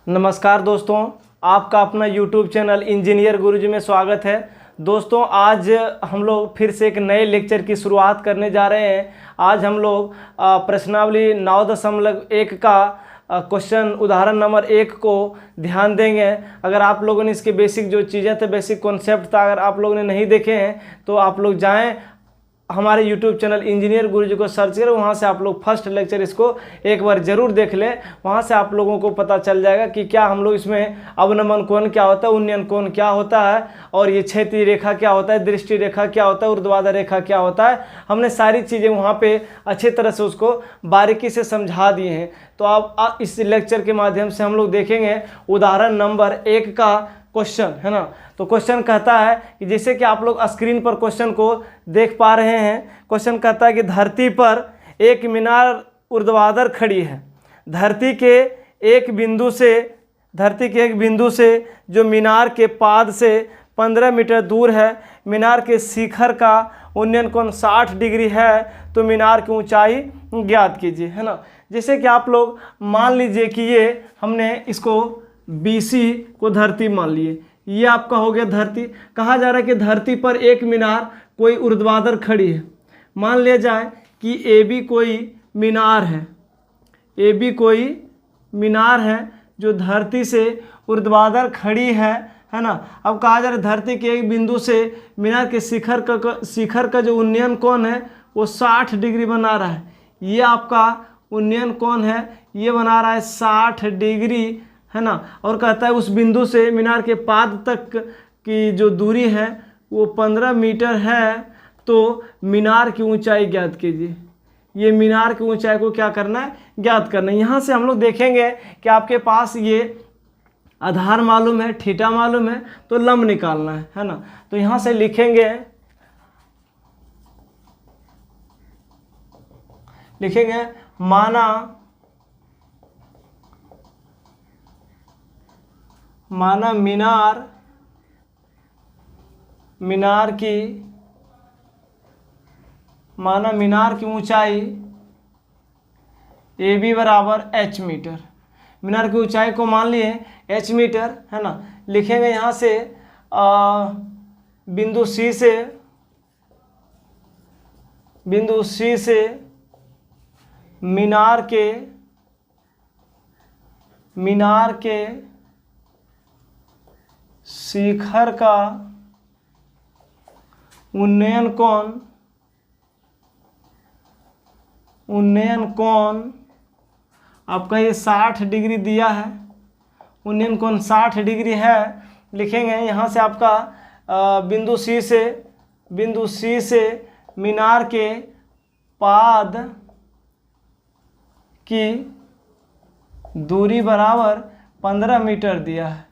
नमस्कार दोस्तों, आपका अपना YouTube चैनल इंजीनियर गुरुजी में स्वागत है। दोस्तों, आज हम लोग फिर से एक नए लेक्चर की शुरुआत करने जा रहे हैं। आज हम लोग प्रश्नावली 9.1 का क्वेश्चन उदाहरण नंबर 1 को ध्यान देंगे। अगर आप लोगों ने इसके बेसिक जो चीज़ें थे, बेसिक कॉन्सेप्ट था, अगर आप लोगों ने नहीं देखे हैं तो आप लोग जाएं हमारे YouTube चैनल इंजीनियर गुरुजी को सर्च करें। वहाँ से आप लोग फर्स्ट लेक्चर इसको एक बार ज़रूर देख लें। वहाँ से आप लोगों को पता चल जाएगा कि क्या हम लोग इसमें अवनमन कोण क्या होता है, उन्नयन कोण क्या होता है, और ये क्षैतिज रेखा क्या होता है, दृष्टि रेखा क्या होता है, ऊर्ध्वाधर रेखा क्या होता है। हमने सारी चीज़ें वहाँ पे अच्छी तरह से उसको बारीकी से समझा दिए हैं। तो आप इस लेक्चर के माध्यम से हम लोग देखेंगे उदाहरण नंबर 1 का क्वेश्चन, है ना। तो क्वेश्चन कहता है कि जैसे कि आप लोग स्क्रीन पर क्वेश्चन को देख पा रहे हैं। क्वेश्चन कहता है कि धरती पर एक मीनार ऊर्ध्वाधर खड़ी है। धरती के एक बिंदु से जो मीनार के पाद से 15 मीटर दूर है, मीनार के शिखर का उन्नयन कोण 60 डिग्री है, तो मीनार की ऊंचाई ज्ञात कीजिए, है ना। जैसे कि आप लोग मान लीजिए कि ये हमने इसको BC को धरती मान लिए, ये आपका हो गया धरती। कहा जा रहा है कि धरती पर एक मीनार कोई ऊर्ध्वाधर खड़ी है। मान लिया जाए कि AB कोई मीनार है, AB कोई मीनार है जो धरती से ऊर्ध्वाधर खड़ी है ना। अब कहा जा रहा है धरती के एक बिंदु से मीनार के शिखर का जो उन्नयन कोण है वो 60 डिग्री बना रहा है। ये आपका उन्नयन कोण है, ये बना रहा है 60 डिग्री, है ना। और कहता है उस बिंदु से मीनार के पाद तक की जो दूरी है वो 15 मीटर है, तो मीनार की ऊंचाई ज्ञात कीजिए। ये मीनार की ऊंचाई को क्या करना है, ज्ञात करना है। यहाँ से हम लोग देखेंगे कि आपके पास ये आधार मालूम है, थीटा मालूम है, तो लंब निकालना है ना। तो यहाँ से लिखेंगे माना मीनार की ऊंचाई AB बराबर h मीटर। मीनार की ऊंचाई को मान लिए h मीटर, है ना। लिखेंगे यहाँ से बिंदु C से मीनार के शिखर का उन्नयन कोण आपका ये 60 डिग्री दिया है। उन्नयन कोण 60 डिग्री है। लिखेंगे यहाँ से आपका बिंदु C से मीनार के पाद की दूरी बराबर 15 मीटर दिया है।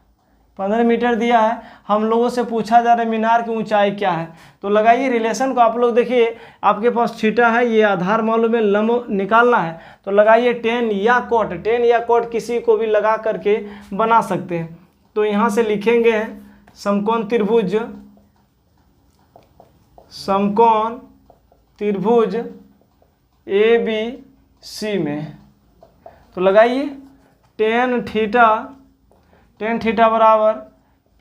15 मीटर दिया है। हम लोगों से पूछा जा रहा है मीनार की ऊंचाई क्या है। तो लगाइए रिलेशन को। आप लोग देखिए, आपके पास थीटा है, ये आधार मालूम है, लंब निकालना है। तो लगाइए टेन या कोट किसी को भी लगा करके बना सकते हैं। तो यहाँ से लिखेंगे समकोण त्रिभुज ABC में। तो लगाइए टेन थीटा बराबर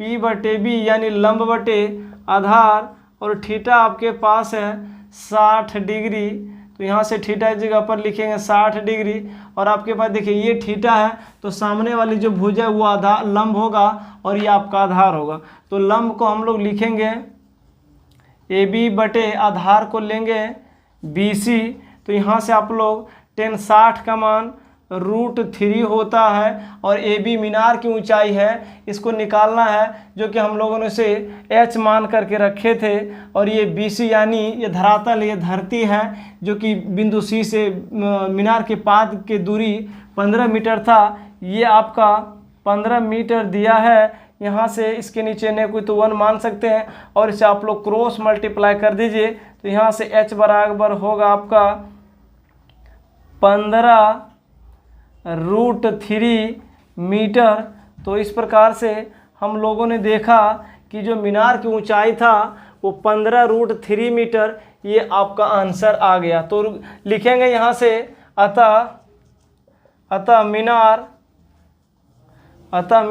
P/B यानी लंब बटे आधार, और थीटा आपके पास है 60 डिग्री। तो यहाँ से थीटा की जगह पर लिखेंगे 60 डिग्री। और आपके पास देखिए ये थीटा है, तो सामने वाली जो भुजा है वो आधार लंब होगा और ये आपका आधार होगा। तो लंब को हम लोग लिखेंगे AB बटे आधार को लेंगे BC। तो यहाँ से आप लोग tan 60 का मान √3 होता है, और AB मीनार की ऊंचाई है, इसको निकालना है, जो कि हम लोगों ने उसे h मान करके रखे थे। और ये BC यानी ये धरातल, ये धरती है, जो कि बिंदु C से मीनार के पाद की दूरी 15 मीटर था। ये आपका 15 मीटर दिया है। यहाँ से इसके नीचे ने कोई तो 1 मान सकते हैं, और इसे आप लोग क्रॉस मल्टीप्लाई कर दीजिए। तो यहाँ से h बराबर होगा आपका 15√3 मीटर। तो इस प्रकार से हम लोगों ने देखा कि जो मीनार की ऊंचाई था वो 15√3 मीटर, ये आपका आंसर आ गया। तो लिखेंगे यहाँ से अतः अतः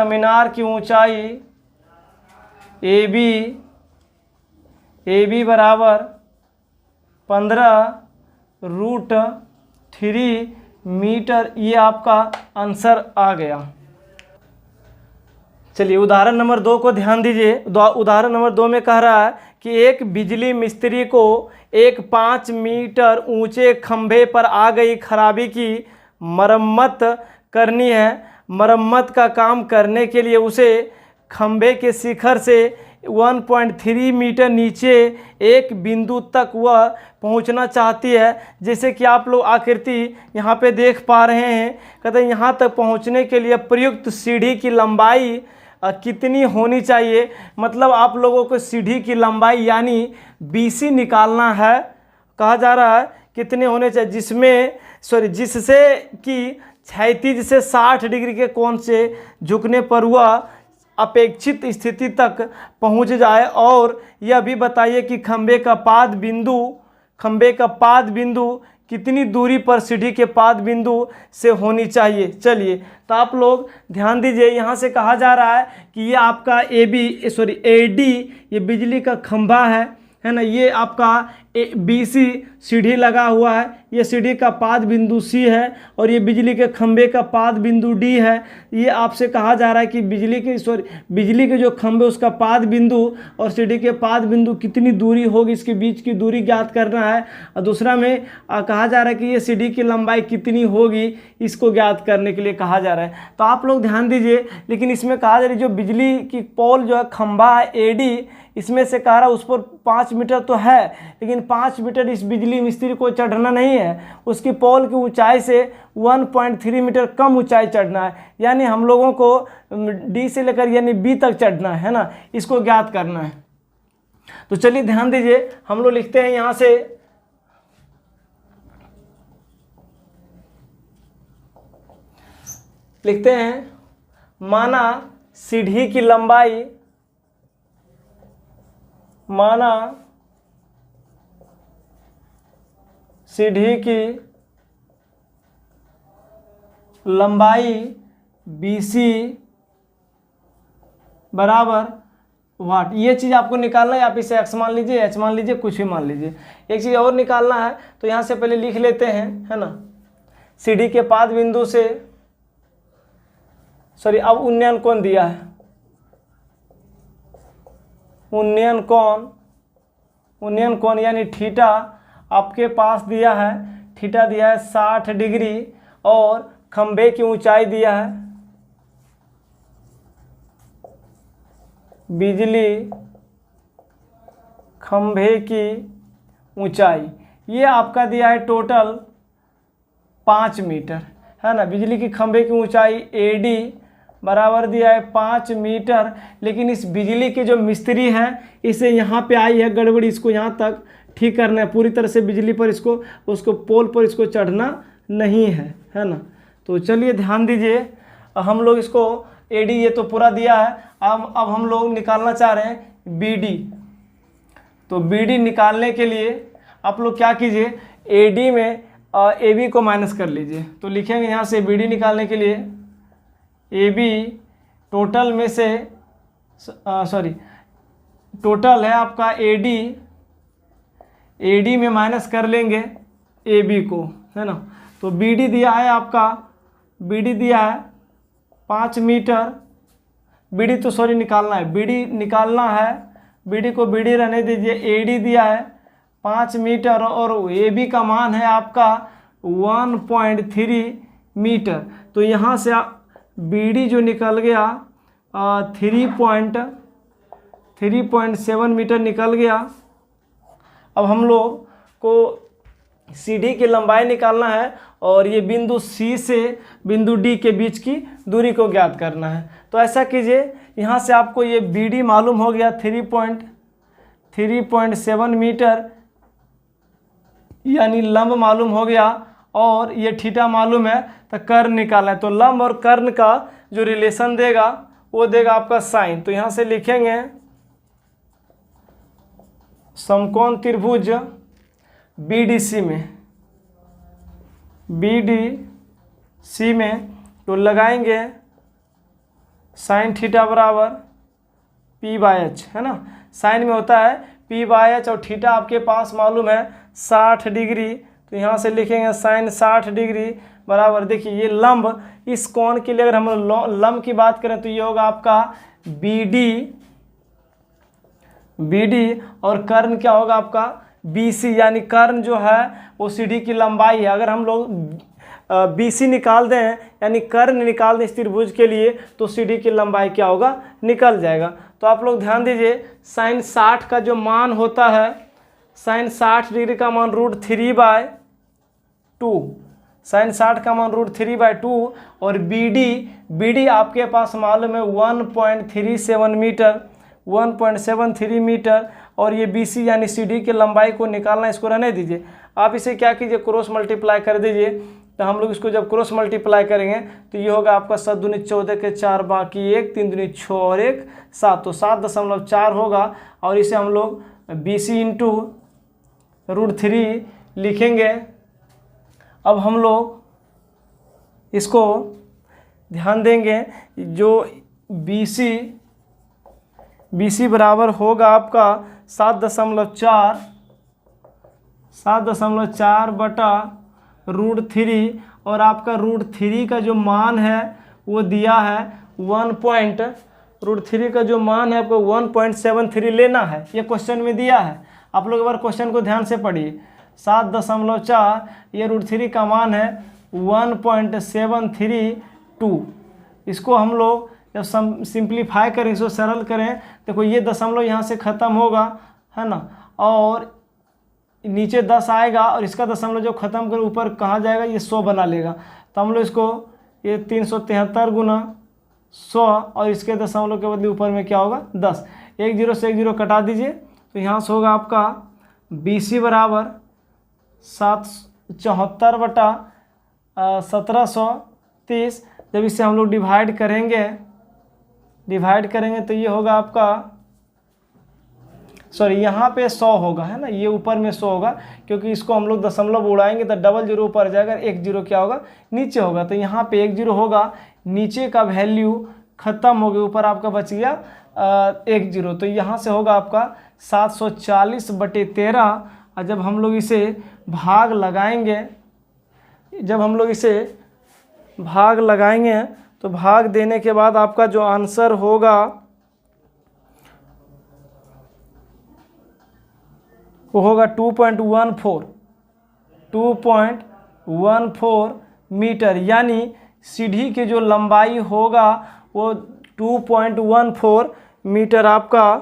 मीनार की ऊंचाई ए बी बराबर 15√3 मीटर। ये आपका आंसर आ गया। चलिए उदाहरण नंबर 2 को ध्यान दीजिए। उदाहरण नंबर 2 में कह रहा है कि एक बिजली मिस्त्री को एक 5 मीटर ऊंचे खंभे पर आ गई खराबी की मरम्मत करनी है। मरम्मत का काम करने के लिए उसे खंभे के शिखर से 1.3 मीटर नीचे एक बिंदु तक वह पहुंचना चाहती है। जैसे कि आप लोग आकृति यहाँ पे देख पा रहे हैं। कहते हैं यहाँ तक पहुंचने के लिए प्रयुक्त सीढ़ी की लंबाई कितनी होनी चाहिए। मतलब आप लोगों को सीढ़ी की लंबाई यानी BC निकालना है। कहा जा रहा है कितने होने चाहिए, जिससे कि क्षैतिज से 60 डिग्री के कोण से झुकने पर वह अपेक्षित स्थिति तक पहुंच जाए। और यह भी बताइए कि खंभे का पाद बिंदु कितनी दूरी पर सीढ़ी के पाद बिंदु से होनी चाहिए। चलिए तो आप लोग ध्यान दीजिए। यहाँ से कहा जा रहा है कि ये आपका AD ये बिजली का खंभा है ना। ये आपका BC सीढ़ी लगा हुआ है। ये सीढ़ी का पाद बिंदु C है और ये बिजली के खंभे का पाद बिंदु D है। ये आपसे कहा जा रहा है कि बिजली के जो खंभे उसका पाद बिंदु और सीढ़ी के पाद बिंदु कितनी दूरी होगी, इसके बीच की दूरी ज्ञात करना है। और दूसरा में कहा जा रहा है कि ये सीढ़ी की लंबाई कितनी होगी, इसको ज्ञात करने के लिए कहा जा रहा है। तो आप लोग ध्यान दीजिए। लेकिन इसमें कहा जा रहा है जो बिजली की पोल जो है खंभा है AD, इसमें से कह रहा है उस पर 5 मीटर तो है, लेकिन 5 मीटर इस बिजली मिस्त्री को चढ़ना नहीं है। उसकी पोल की ऊंचाई से 1.3 मीटर कम ऊंचाई चढ़ना है। यानी हम लोगों को D से लेकर यानी B तक चढ़ना है ना, इसको ज्ञात करना है। तो चलिए ध्यान दीजिए। हम लोग लिखते हैं यहाँ से लिखते हैं माना सीढ़ी की लंबाई BC बराबर वाट। ये चीज़ आपको निकालना है। आप इसे x मान लीजिए, h मान लीजिए, कुछ भी मान लीजिए। एक चीज़ और निकालना है तो यहाँ से पहले लिख लेते हैं, है ना। सीढ़ी के पाद बिंदु से अब उन्नयन कोण दिया है। उन्नयन कोण यानी थीटा आपके पास दिया है। थीटा दिया है 60 डिग्री और खंभे की ऊंचाई दिया है, बिजली खंभे की ऊंचाई ये आपका दिया है टोटल 5 मीटर, है ना। बिजली की खंभे की ऊंचाई AD बराबर दिया है 5 मीटर। लेकिन इस बिजली के जो मिस्त्री हैं इसे यहाँ पे आई है गड़बड़ी, इसको यहाँ तक ठीक करना है। पूरी तरह से बिजली पर उसको पोल पर इसको चढ़ना नहीं है ना। तो चलिए ध्यान दीजिए। हम लोग इसको AD ये तो पूरा दिया है। अब हम लोग निकालना चाह रहे हैं BD। तो BD निकालने के लिए आप लोग क्या कीजिए, AD में AB को माइनस कर लीजिए। तो लिखेंगे यहाँ से BD निकालने के लिए AB टोटल में से टोटल है आपका AD में माइनस कर लेंगे AB को, है ना। तो BD दिया है आपका, BD दिया है 5 मीटर। BD तो निकालना है, BD निकालना है। BD को BD रहने दीजिए। AD दिया है 5 मीटर और AB का मान है आपका 1.3 मीटर। तो यहाँ से BD जो निकल गया 3.7 मीटर निकल गया। अब हम लोग को सीढ़ी की लंबाई निकालना है और ये बिंदु C से बिंदु D के बीच की दूरी को ज्ञात करना है। तो ऐसा कीजिए, यहाँ से आपको ये BD मालूम हो गया 3.7 मीटर यानी लंब मालूम हो गया और ये थीटा मालूम है। तो कर्ण निकालना है। तो लंब और कर्ण का जो रिलेशन देगा वो देगा आपका साइन। तो यहाँ से लिखेंगे समकोण त्रिभुज BDC में BDC सी में, तो लगाएंगे साइन थीटा बराबर P/h, है ना। साइन में होता है P/h और थीटा आपके पास मालूम है 60 डिग्री, तो यहाँ से लिखेंगे साइन 60 डिग्री बराबर, देखिए ये लंब, इस कोण के लिए अगर हम लंब की बात करें तो ये होगा आपका BD और कर्ण क्या होगा आपका BC, यानी कर्ण जो है वो सीढ़ी की लंबाई है। अगर हम लोग BC निकाल दें यानी कर्ण निकाल दें इस त्रिभुज के लिए, तो सीढ़ी की लंबाई क्या होगा, निकल जाएगा। तो आप लोग ध्यान दीजिए, साइन 60 का जो मान होता है, साइन 60 डिग्री का मान √3/2, साइन 60 का मान √3/2, और BD आपके पास मालूम है 1.37 मीटर, 1.73 मीटर, और ये BC यानी CD की लंबाई को निकालना, इसको रहने दीजिए। आप इसे क्या कीजिए, क्रॉस मल्टीप्लाई कर दीजिए। तो हम लोग इसको जब क्रॉस मल्टीप्लाई करेंगे तो ये होगा आपका 7 दूनी 14 के 4 बाकी 1, 3 दूनी 6 और 1 7, तो 7.4 होगा। और इसे हम लोग BC इंटू √3 लिखेंगे। अब हम लोग इसको ध्यान देंगे, जो BC बराबर होगा आपका 7.4 बटा √3, और आपका √3 का जो मान है वो दिया है √3 का जो मान है आपको 1.73 लेना है, ये क्वेश्चन में दिया है। आप लोग एक बार क्वेश्चन को ध्यान से पढ़िए। 7.4 ये √3 का मान है 1.732। इसको हम लोग जब सिंप्लीफाई करें, इसको सरल करें, देखो ये दशमलव यहाँ से ख़त्म होगा, है ना, और नीचे 10 आएगा, और इसका दशमलव जो ख़त्म कर ऊपर कहाँ जाएगा, ये 100 बना लेगा। तो हम लोग इसको ये 373 गुना 100, और इसके दशमलव के बदले ऊपर में क्या होगा 10, 1 0 से 1 0 कटा दीजिए, तो यहाँ से होगा आपका BC बराबर 774 बटा 1730। जब इसे हम लोग डिवाइड करेंगे तो ये होगा आपका, सॉरी यहाँ पे 100 होगा, है ना, ये ऊपर में 100 होगा, क्योंकि इसको हम लोग दशमलव उड़ाएंगे तो डबल 0 ऊपर जाएगा, 1 0 क्या होगा नीचे होगा, तो यहाँ पे 1 0 होगा, नीचे का वैल्यू ख़त्म हो गया, ऊपर आपका बच गया 1 0, तो यहाँ से होगा आपका 740/13। और जब हम लोग इसे भाग लगाएंगे, तो भाग देने के बाद आपका जो आंसर होगा वो होगा 2.14 मीटर, यानी सीढ़ी की जो लंबाई होगा वो 2.14 मीटर आपका।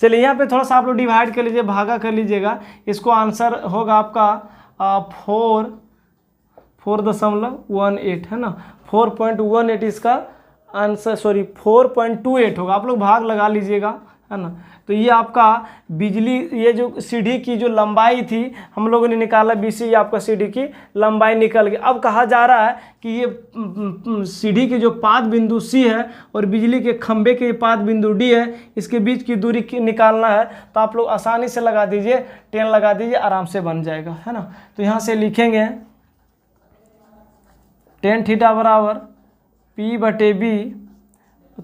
चलिए यहाँ पे थोड़ा सा आप लोग डिवाइड कर लीजिए, भागा कर लीजिएगा, इसको आंसर होगा आपका 4.18, है ना, 4.18 इसका आंसर, सॉरी 4.28 होगा। आप लोग भाग लगा लीजिएगा, है ना। तो ये आपका बिजली, ये जो सीढ़ी की जो लंबाई थी हम लोगों ने निकाला BC, ये आपका सीढ़ी की लंबाई निकल गई। अब कहा जा रहा है कि ये सीढ़ी के जो पाद बिंदु C है और बिजली के खंभे के पाद बिंदु D है, इसके बीच की दूरी निकालना है। तो आप लोग आसानी से लगा दीजिए, 10 लगा दीजिए, आराम से बन जाएगा, है ना। तो यहाँ से लिखेंगे tan थीटा बराबर P/B,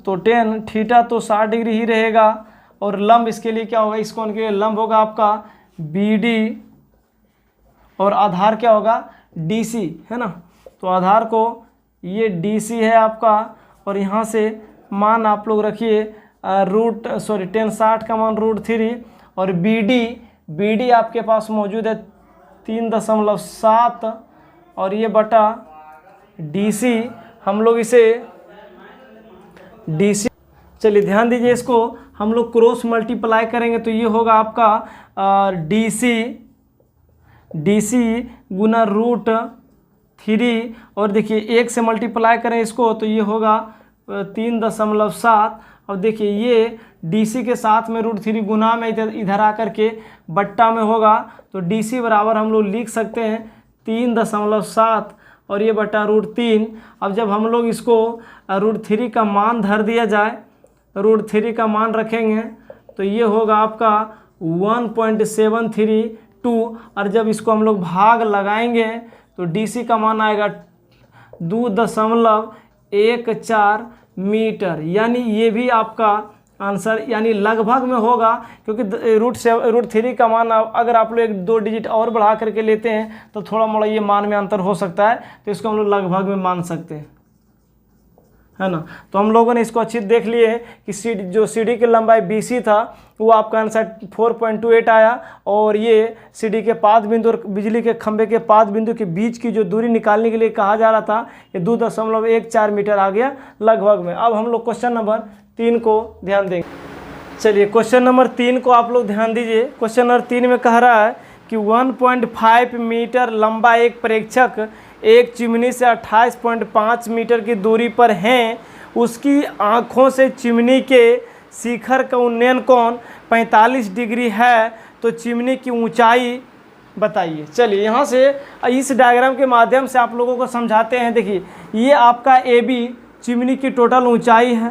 तो tan थीटा तो 60 डिग्री ही रहेगा, और लंब इसके लिए क्या होगा, इस कोण के लिए लंब होगा आपका BD, और आधार क्या होगा DC, है ना। तो आधार को ये DC है आपका, और यहाँ से मान आप लोग रखिए tan 60 का मान √3, और BD आपके पास मौजूद है 3.7, और ये बटा DC, हम लोग इसे DC, चलिए ध्यान दीजिए, इसको हम लोग क्रॉस मल्टीप्लाई करेंगे तो ये होगा आपका DC गुना √3, और देखिए 1 से मल्टीप्लाई करें इसको तो ये होगा 3.7। और देखिए ये DC के साथ में √3 गुना में इधर आकर के बट्टा में होगा, तो DC बराबर हम लोग लिख सकते हैं 3.7, और ये बटा √3। अब जब हम लोग इसको √3 का मान धर दिया जाए, √3 का मान रखेंगे तो ये होगा आपका 1.73 2, और जब इसको हम लोग भाग लगाएंगे तो DC का मान आएगा 2.14 मीटर, यानी ये भी आपका आंसर यानी लगभग में होगा, क्योंकि √3 का मान अगर आप लोग 2 डिजिट और बढ़ा करके लेते हैं तो थोड़ा मोड़ा ये मान में अंतर हो सकता है, तो इसको हम लोग लगभग में मान सकते हैं, है ना। तो हम लोगों ने इसको अच्छी देख लिए कि जो सीढ़ी की लंबाई BC था वो आपका आंसर 4.28 आया, और ये सीढ़ी के पाद बिंदु और बिजली के खंभे के पाद बिंदु के बीच की जो दूरी निकालने के लिए कहा जा रहा था ये 2.14 मीटर आ गया लगभग में। अब हम लोग क्वेश्चन नंबर 3 को ध्यान देंगे। चलिए क्वेश्चन नंबर 3 को आप लोग ध्यान दीजिए। क्वेश्चन नंबर 3 में कह रहा है कि 1.5 मीटर लंबा एक प्रेक्षक एक चिमनी से 28.5 मीटर की दूरी पर हैं, उसकी आँखों से चिमनी के शिखर का उन्नयन कोण 45 डिग्री है, तो चिमनी की ऊंचाई बताइए। चलिए यहाँ से इस डायग्राम के माध्यम से आप लोगों को समझाते हैं। देखिए ये आपका AB चिमनी की टोटल ऊंचाई है।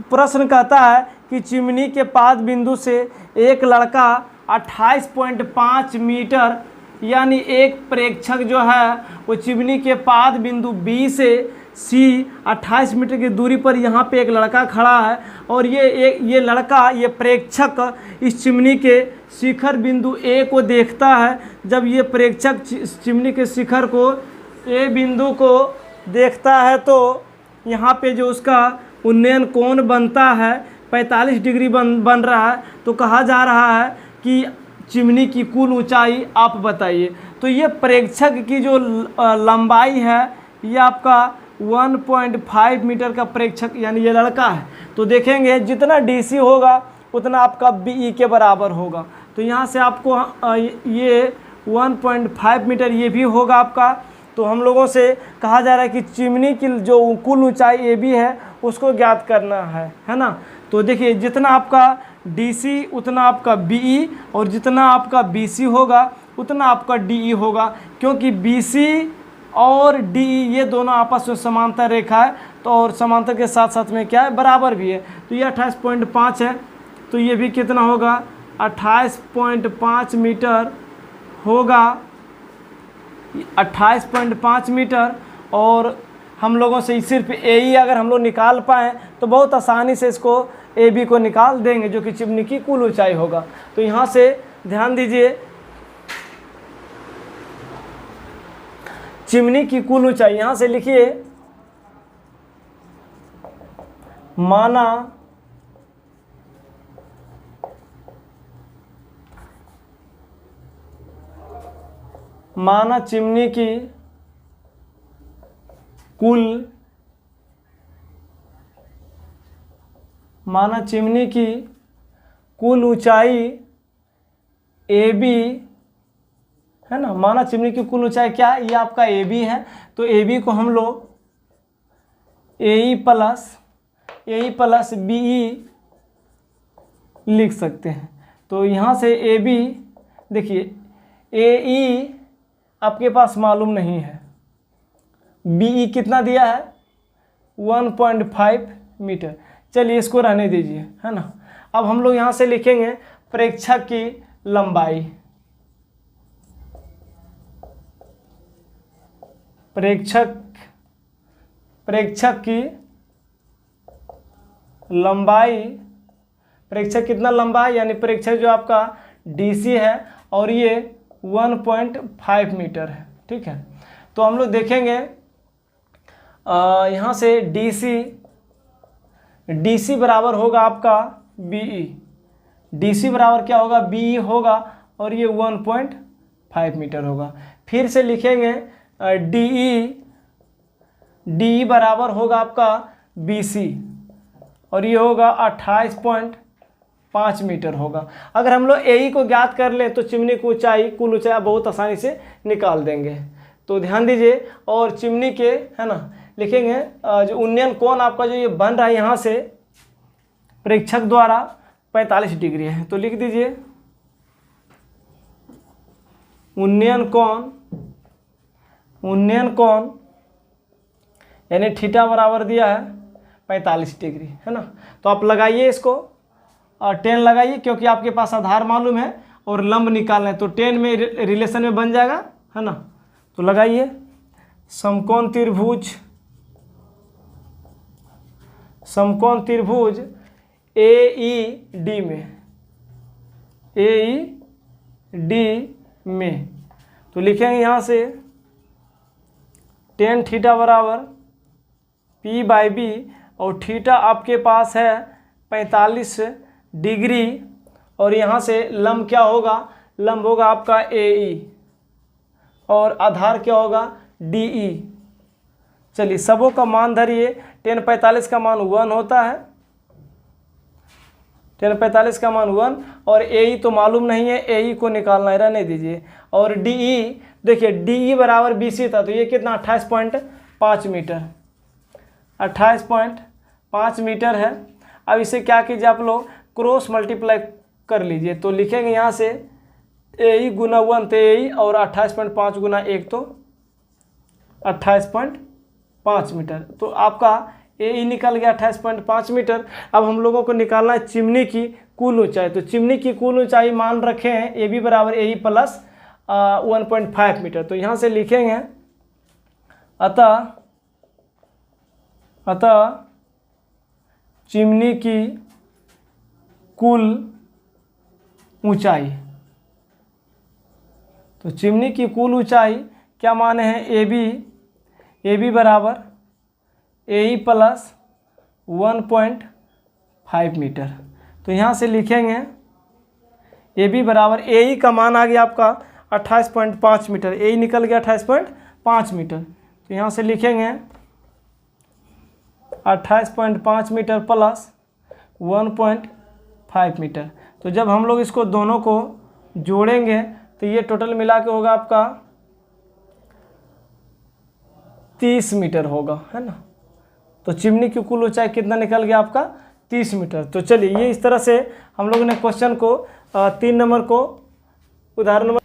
प्रश्न कहता है कि चिमनी के पाद बिंदु से एक लड़का 28.5 मीटर यानी एक प्रेक्षक जो है वो चिमनी के पाद बिंदु B से C 28 मीटर की दूरी पर यहाँ पे एक लड़का खड़ा है, और ये लड़का ये प्रेक्षक इस चिमनी के शिखर बिंदु A को देखता है। जब ये प्रेक्षक चिमनी के शिखर को A बिंदु को देखता है तो यहाँ पे जो उसका उन्नयन कोण बनता है 45 डिग्री बन रहा है। तो कहा जा रहा है कि चिमनी की कुल ऊंचाई आप बताइए। तो ये प्रेक्षक की जो लंबाई है ये आपका 1.5 मीटर का प्रेक्षक यानी ये लड़का है। तो देखेंगे जितना DC होगा उतना आपका BE के बराबर होगा। तो यहाँ से आपको ये 1.5 मीटर ये भी होगा आपका। तो हम लोगों से कहा जा रहा है कि चिमनी की जो कुल ऊंचाई AB है उसको ज्ञात करना है ना। तो देखिए जितना आपका DC उतना आपका BE, और जितना आपका BC होगा उतना आपका DE होगा, क्योंकि BC और DE ये दोनों आपस में समांतर रेखा है। तो और समांतर के साथ साथ में क्या है बराबर भी है। तो ये 28.5 है, तो ये भी कितना होगा 28.5 मीटर होगा, 28.5 मीटर। और हम लोगों से सिर्फ AE अगर हम लोग निकाल पाएँ तो बहुत आसानी से इसको AB को निकाल देंगे, जो कि चिमनी की कुल ऊंचाई होगा। तो यहाँ से ध्यान दीजिए चिमनी की कुल ऊंचाई, यहाँ से लिखिए माना चिमनी की कुल ऊंचाई AB है ना। माना चिमनी की कुल ऊंचाई क्या है, ये आपका AB है। तो AB को हम लोग AE प्लस BE लिख सकते हैं। तो यहाँ से AB देखिए AE आपके पास मालूम नहीं है, BE कितना दिया है 1.5 मीटर। चलिए इसको रहने दीजिए, है ना। अब हम लोग यहाँ से लिखेंगे प्रेक्षक की लंबाई। प्रेक्षक की लंबाई, प्रेक्षक कितना लंबा है, यानी प्रेक्षक जो आपका DC है और ये 1.5 मीटर है, ठीक है। तो हम लोग देखेंगे यहाँ से DC बराबर होगा आपका BE। DC बराबर क्या होगा BE होगा, और ये 1.5 मीटर होगा। फिर से लिखेंगे DE बराबर होगा आपका BC, और ये होगा 28.5 मीटर होगा। अगर हम लोग AE को ज्ञात कर लें तो चिमनी की ऊंचाई कुल ऊंचाई बहुत आसानी से निकाल देंगे। तो ध्यान दीजिए, और चिमनी के है ना लिखेंगे जो उन्नयन कोण आपका जो ये बन रहा है यहाँ से प्रेक्षक द्वारा 45 डिग्री है। तो लिख दीजिए उन्नयन कोण यानी थीटा बराबर दिया है 45 डिग्री, है ना। तो आप लगाइए इसको और 10 लगाइए, क्योंकि आपके पास आधार मालूम है और लंब निकालना है, तो टेन में रिलेशन में बन जाएगा, है ना। तो लगाइए समकोण त्रिभुज AED में तो लिखेंगे यहाँ से टेन थीटा बराबर P/B और थीटा आपके पास है 45 डिग्री और यहाँ से लंब क्या होगा, लंब होगा आपका AE और आधार क्या होगा DE। चलिए सबों का मान धरिए, 10/45 का मान 1 होता है, 10/45 का मान 1 और AE तो मालूम नहीं है, AE को निकालना है, रहने दीजिए। और DE देखिए DE बराबर BC था, तो ये कितना 28.5 मीटर, 28.5 मीटर है। अब इसे क्या कीजिए आप लोग क्रॉस मल्टीप्लाई कर लीजिए, तो लिखेंगे यहाँ से AE गुना 1 तो AE और 28.5 गुना 1 तो 28.5 मीटर। तो आपका AE निकल गया 28.5 मीटर। अब हम लोगों को निकालना है चिमनी की कुल ऊंचाई, तो चिमनी की कुल ऊंचाई मान रखे हैं AB बराबर AE प्लस 1.5 मीटर। तो यहाँ से लिखेंगे अतः चिमनी की कुल ऊंचाई, तो चिमनी की कुल ऊंचाई क्या माने हैं AB बराबर AE प्लस 1.5 मीटर। तो यहाँ से लिखेंगे AB बराबर AE का मान आ गया आपका 28.5 मीटर, AE निकल गया 28.5 मीटर। तो यहाँ से लिखेंगे 28.5 मीटर प्लस 1.5 मीटर। तो जब हम लोग इसको दोनों को जोड़ेंगे तो ये टोटल मिला के होगा आपका 30 मीटर होगा, है ना। तो चिमनी की कुल ऊंचाई कितना निकल गया आपका 30 मीटर। तो चलिए ये इस तरह से हम लोगों ने क्वेश्चन को 3 नंबर को उदाहरण नंबर,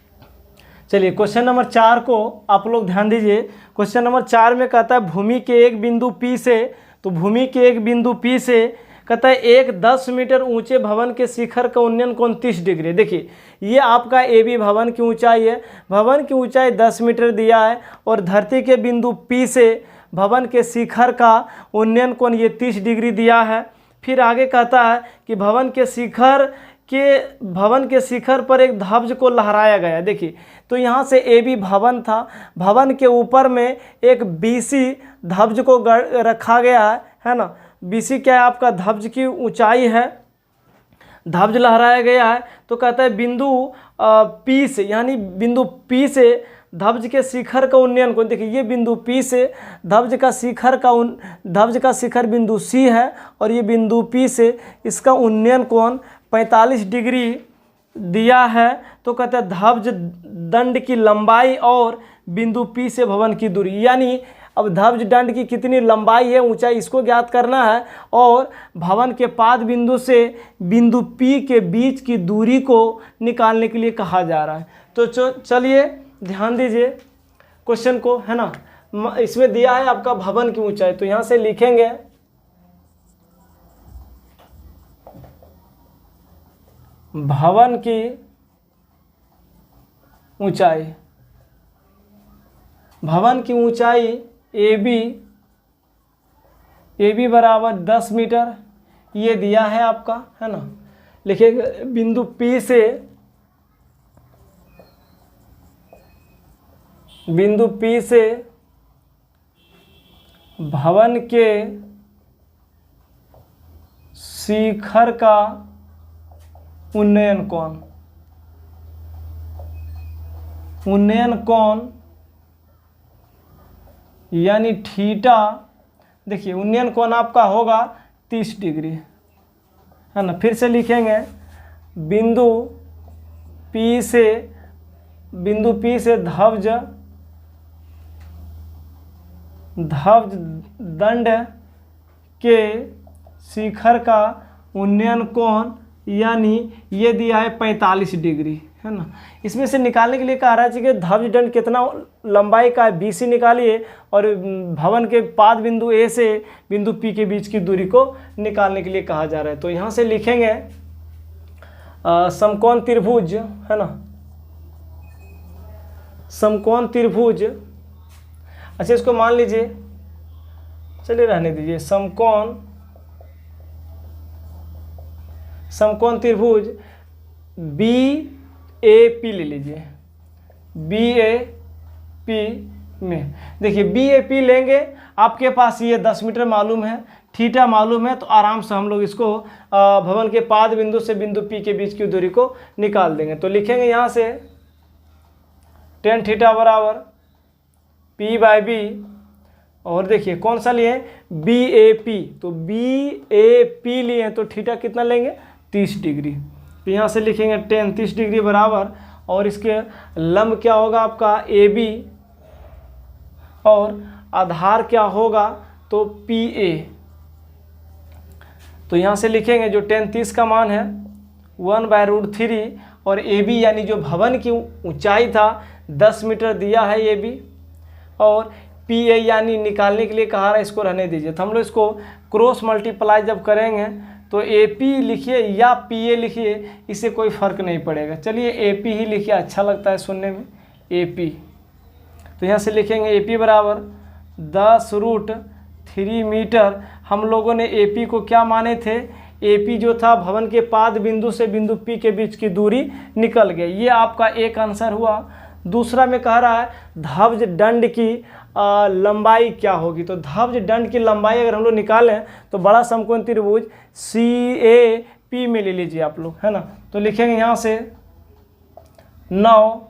चलिए क्वेश्चन नंबर 4 को आप लोग ध्यान दीजिए। क्वेश्चन नंबर 4 में कहता है भूमि के एक बिंदु P से, तो भूमि के एक बिंदु P से कहता है एक 10 मीटर ऊंचे भवन के शिखर का उन्नयन कोण 30 डिग्री। देखिए ये आपका AB भवन की ऊंचाई है, भवन की ऊंचाई 10 मीटर दिया है और धरती के बिंदु P से भवन के शिखर का उन्नयन कोण ये 30 डिग्री दिया है। फिर आगे कहता है कि भवन के शिखर पर एक ध्वज को लहराया गया। देखिए तो यहाँ से AB भवन था, भवन के ऊपर में एक BC ध्वज को रखा गया है ना। BC क्या है आपका ध्वज की ऊंचाई है, ध्वज लहराया गया है। तो कहता है बिंदु P से, यानी बिंदु P से ध्वज के शिखर का उन्नयन कोण, देखिए ये बिंदु P से ध्वज का शिखर बिंदु C है और ये बिंदु P से इसका उन्नयन कोण 45 डिग्री दिया है। तो कहते हैं ध्वज दंड की लंबाई और बिंदु P से भवन की दूरी, यानी अब ध्वज दंड की कितनी लंबाई है, ऊंचाई, इसको ज्ञात करना है और भवन के पाद बिंदु से बिंदु P के बीच की दूरी को निकालने के लिए कहा जा रहा है। तो चलिए ध्यान दीजिए क्वेश्चन को, है ना। इसमें दिया है आपका भवन की ऊंचाई, तो यहाँ से लिखेंगे भवन की ऊंचाई, भवन की ऊंचाई AB बराबर 10 मीटर ये दिया है आपका, है ना। लिखिए बिंदु P से भवन के शिखर का उन्नयन कोण यानी थीटा, देखिए उन्नयन कोण आपका होगा 30 डिग्री, है ना। फिर से लिखेंगे बिंदु P से ध्वज दंड के शिखर का उन्नयन कोण यानी ये दिया है 45 डिग्री, है ना। इसमें से निकालने के लिए कहा रहा है कि ध्वज दंड कितना लंबाई का है BC निकालिए और भवन के पाद बिंदु A से बिंदु P के बीच की दूरी को निकालने के लिए कहा जा रहा है। तो यहाँ से लिखेंगे समकोण त्रिभुज है ना, समकोण त्रिभुज, अच्छा इसको मान लीजिए, चलिए रहने दीजिए, समकोण त्रिभुज BAP ले लीजिए। BAP में देखिए BAP लेंगे, आपके पास ये 10 मीटर मालूम है, थीटा मालूम है, तो आराम से हम लोग इसको भवन के पाद बिंदु से बिंदु P के बीच की दूरी को निकाल देंगे। तो लिखेंगे यहाँ से tan थीटा बराबर P/B, और देखिए कौन सा लिए BAP, तो BAP लिए तो थीटा कितना लेंगे 30 डिग्री। तो यहाँ से लिखेंगे tan 30 डिग्री बराबर, और इसके लंब क्या होगा आपका AB, और आधार क्या होगा तो PA। तो यहाँ से लिखेंगे जो tan 30 का मान है 1/√3, और AB यानी जो भवन की ऊंचाई था 10 मीटर दिया है AB, और PA यानी निकालने के लिए कहा रहा है, इसको रहने दीजिए। तो हम लोग इसको क्रॉस मल्टीप्लाई जब करेंगे तो AP लिखिए या PA लिखिए, इससे कोई फ़र्क नहीं पड़ेगा। चलिए AP ही लिखिए, अच्छा लगता है सुनने में, AP। तो यहाँ से लिखेंगे AP बराबर 10√3 मीटर। हम लोगों ने AP को क्या माने थे, AP जो था भवन के पाद बिंदु से बिंदु P के बीच की दूरी निकल गई। ये आपका एक आंसर हुआ। दूसरा में कह रहा है ध्वज दंड की लंबाई क्या होगी। तो ध्वज दंड की लंबाई अगर हम लोग निकालें तो बड़ा समकोण त्रिभुज CAP में ले लीजिए आप लोग, है ना। तो लिखेंगे यहाँ से 9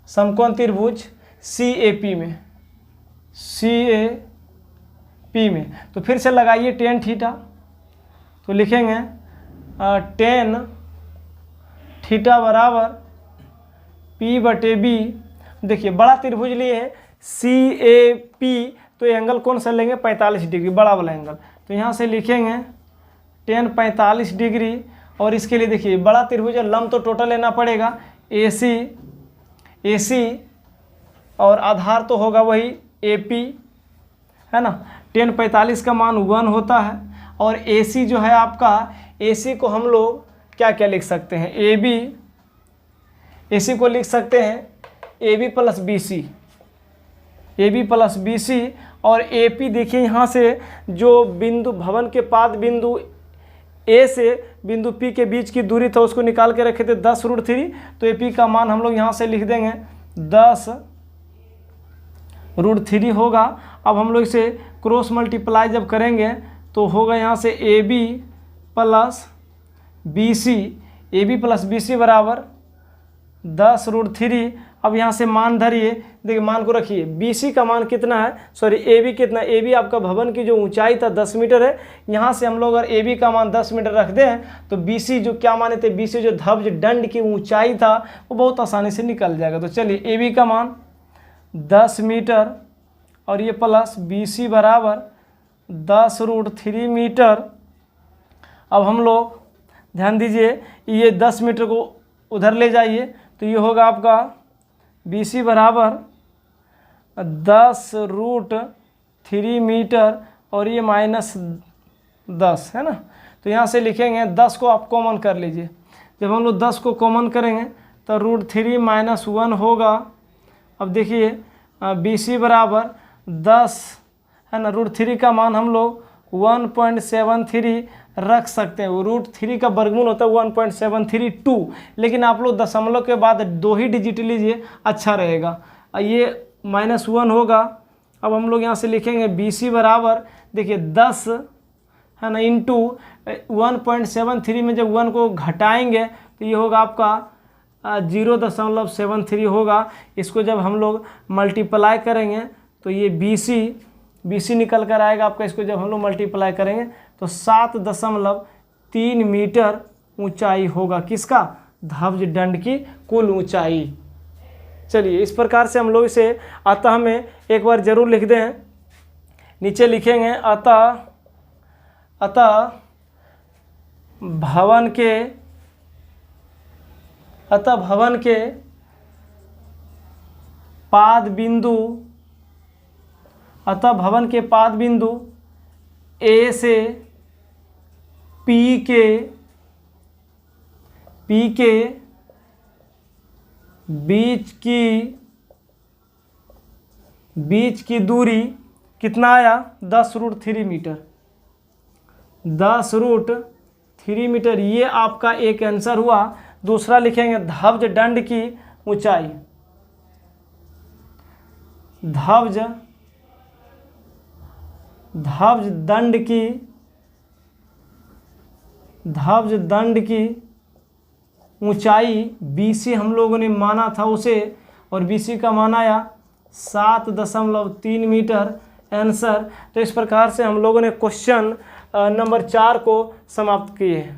समकोण त्रिभुज CAP में, तो फिर से लगाइए tan थीटा। तो लिखेंगे tan थीटा बराबर P/B। देखिए बड़ा त्रिभुज लिए हैं CAP, तो एंगल कौन सा लेंगे 45 डिग्री, बड़ा वाला एंगल। तो यहाँ से लिखेंगे tan 45 डिग्री, और इसके लिए देखिए बड़ा त्रिभुज है, लंब तो टोटल लेना पड़ेगा AC, और आधार तो होगा वही AP, है ना। tan 45 का मान 1 होता है, और AC जो है आपका, AC को हम लोग क्या क्या लिख सकते हैं, AC को लिख सकते हैं AB प्लस BC, और AP देखिए यहाँ से जो बिंदु भवन के पाद बिंदु A से बिंदु P के बीच की दूरी था उसको निकाल के रखे थे 10√3, तो AP का मान हम लोग यहाँ से लिख देंगे 10√3 होगा। अब हम लोग इसे क्रॉस मल्टीप्लाई जब करेंगे तो होगा यहाँ से AB प्लस BC बराबर 10√3। अब यहाँ से मान धरिए, देखिए मान को रखिए, BC का मान कितना है, सॉरी AB कितना, AB आपका भवन की जो ऊंचाई था 10 मीटर है। यहाँ से हम लोग अगर AB का मान 10 मीटर रखते हैं तो BC जो क्या माने थे, BC जो ध्वज दंड की ऊंचाई था वो बहुत आसानी से निकल जाएगा। तो चलिए AB का मान 10 मीटर, और ये प्लस BC बराबर 10√3 मीटर। अब हम लोग ध्यान दीजिए, ये 10 मीटर को उधर ले जाइए, तो ये होगा आपका BC बराबर 10√3 मीटर, और ये -10 है ना। तो यहाँ से लिखेंगे 10 को आप कॉमन कर लीजिए। जब हम लोग 10 को कॉमन करेंगे तो √3 - 1 होगा। अब देखिए BC बराबर 10 है ना, √3 का मान हम लोग 1.73 रख सकते हैं। √3 का वर्गमूल होता है 1.732, लेकिन आप लोग दशमलव के बाद 2 ही डिजिट लीजिए, अच्छा रहेगा। ये -1 होगा। अब हम लोग यहाँ से लिखेंगे BC बराबर, देखिए 10 है ना इंटू 1.73 में जब 1 को घटाएंगे तो ये होगा आपका 0.73 होगा। इसको जब हम लोग मल्टीप्लाई करेंगे तो ये BC निकल कर आएगा आपका। इसको जब हम लोग मल्टीप्लाई करेंगे तो 7.3 मीटर ऊंचाई होगा, किसका, ध्वज दंड की कुल ऊंचाई। चलिए इस प्रकार से हम लोग इसे अतः में एक बार जरूर लिख दें। नीचे लिखेंगे अतः भवन के पाद बिंदु A से P पी के बीच की दूरी कितना आया 10√3 मीटर। 10√3 मीटर ये आपका एक आंसर हुआ। दूसरा लिखेंगे ध्वज दंड की ऊंचाई। ध्वज दंड की ऊंचाई BC हम लोगों ने माना था उसे, और BC का मान आया 7.3 मीटर आंसर। तो इस प्रकार से हम लोगों ने क्वेश्चन नंबर 4 को समाप्त किए।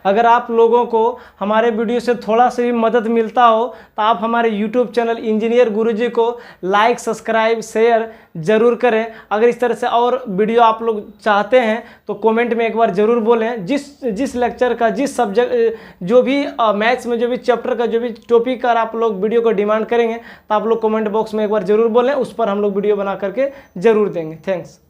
अगर आप लोगों को हमारे वीडियो से थोड़ा सा भी मदद मिलता हो तो आप हमारे YouTube चैनल इंजीनियर गुरुजी को लाइक, सब्सक्राइब, शेयर ज़रूर करें। अगर इस तरह से और वीडियो आप लोग चाहते हैं तो कमेंट में एक बार ज़रूर बोलें। जिस लेक्चर का, जिस सब्जेक्ट, जो भी मैथ्स में जो भी चैप्टर का जो भी टॉपिक का आप लोग वीडियो को डिमांड करेंगे तो आप लोग कमेंट बॉक्स में एक बार ज़रूर बोलें, उस पर हम लोग वीडियो बना करके ज़रूर देंगे। थैंक्स।